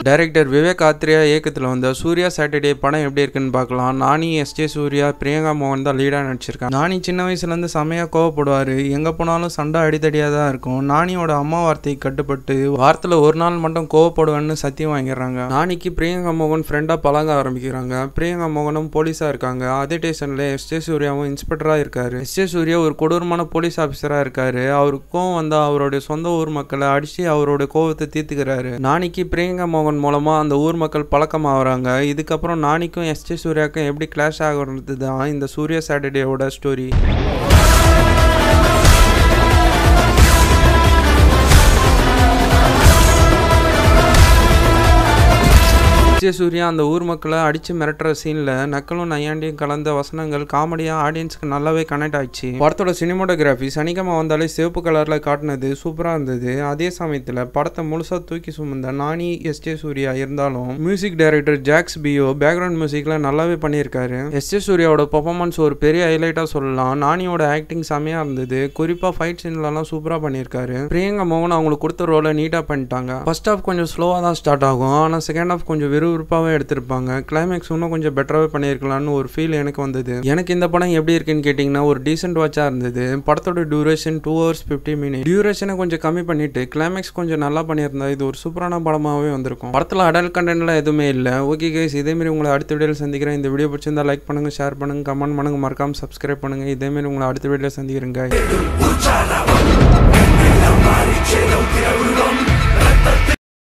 Director Vivek Atreya இயக்கத்தில் வந்த Surya Saturday படம் எப்படி இருக்குன்னு பார்க்கலாம். நானி, எஸ்ஜே சூர்யா, பிரியங்கா மோகன் தான் லீடாக நடிச்சிருக்காங்க. நானி சின்ன வயசுலேருந்து செமையாக கோவப்படுவார். எங்கே போனாலும் சண்டை அடித்தடியாக தான் இருக்கும். நானியோட அம்மா வார்த்தைக்கு கட்டுப்பட்டு வாரத்தில் ஒரு நாள் மட்டும் கோவப்படுவேன்னு சத்தியம் வாங்கிடுறாங்க. நானிக்கு பிரியங்கா மோகன் ஃப்ரெண்டாக பழக ஆரம்பிக்கிறாங்க. பிரியங்கா மோகனும் போலீஸாக இருக்காங்க. அதே ஸ்டேஷனில் எஸ்ஜே சூர்யாவும் இன்ஸ்பெக்டராக இருக்காரு. எஸ்ஜே சூர்யா ஒரு கொடூரமான போலீஸ் ஆஃபீஸராக இருக்காரு. அவருக்கு கோவம் வந்தால் அவருடைய சொந்த ஊர் மக்களை அடித்து அவரோட கோவத்தை தீர்த்துக்கிறாரு. நானிக்கு பிரியங்கா மோகன் மூலமா அந்த ஊர் மக்கள் பழக்கம் ஆகுறாங்க. இதுக்கப்புறம் நானிக்கும் எஸ்ஜே சூர்யாக்கும் எப்படி கிளாஷ் ஆகுறது தான் இந்த சூர்யா சாட்டர்டேவோட ஸ்டோரி. எஸ்ஜே சூர்யா அந்த ஊர் மக்களை அடிச்சு மிரட்டுற சீன்ல நக்கலும் நையாண்டியும் கலந்த வசனங்கள் காமெடியா ஆடியன்ஸ்க்கு நல்லாவே கனெக்ட் ஆயிடுச்சு. படத்தோட சினிமோட்டோகிராஃபி சனிக்கிழமை வந்தாலே சிவப்பு கலர்ல காட்டினது சூப்பரா இருந்தது. அதே சமயத்துல படத்தை முழுசா தூக்கி சுமந்த நானி, எஸ்ஜே சூர்யா இருந்தாலும் music director Jakes Bejoy background மியூசிக்ல நல்லாவே பண்ணியிருக்காரு. எஸ்ஜே சூர்யாவோட பெர்ஃபார்மன்ஸ் ஒரு பெரிய ஹைலைட்டா சொல்லலாம். நானியோட ஆக்டிங் செமையா இருந்தது. குறிப்பா ஃபைட் சீன்லாம் சூப்பரா பண்ணியிருக்காரு. பிரியங்கா மோகன் அவங்களுக்கு கொடுத்த ரோலை நீட்டா பண்ணிட்டாங்க. ஃபர்ஸ்ட் ஹாஃப் கொஞ்சம் ஸ்லோவா தான் ஸ்டார்ட் ஆகும். ஆனா செகண்ட் ஹாஃப் கொஞ்சம் விறுவிறுப்பாகவே எடுத்திருப்பாங்க. கிளைமேக்ஸ் இன்னும் கொஞ்சம் பெட்டராகவே பண்ணியிருக்கலாம்னு ஒரு ஃபீல் எனக்கு வந்தது. எனக்கு இந்த படம் எப்படி இருக்குன்னு கேட்டிங்கன்னா ஒரு டீசென்ட் வாட்சாக இருந்தது. படத்தோட டியூரேஷன் 2 hours 50 minutes. டியூரேஷனை கொஞ்சம் கம்மி பண்ணிட்டு கிளைமேக்ஸ் கொஞ்சம் நல்லா பண்ணியிருந்தா இது ஒரு சூப்பரான படமாகவே வந்திருக்கும். படத்தில் அடல்ட் கண்டென்ட்லாம் எதுவுமே இல்லை. ஓகே கைஸ், இதேமாரி உங்களை அடுத்த வீடியோவில் சந்திக்கிறேன். இந்த வீடியோ பிடிச்சிருந்தா லைக் பண்ணுங்க, ஷேர் பண்ணுங்க, கமெண்ட் பண்ணுங்க, மறக்காம சப்ஸ்கிரைப் பண்ணுங்க. இதேமாரி உங்களை அடுத்த வீடியோவில் சந்திக்கிறேங்க.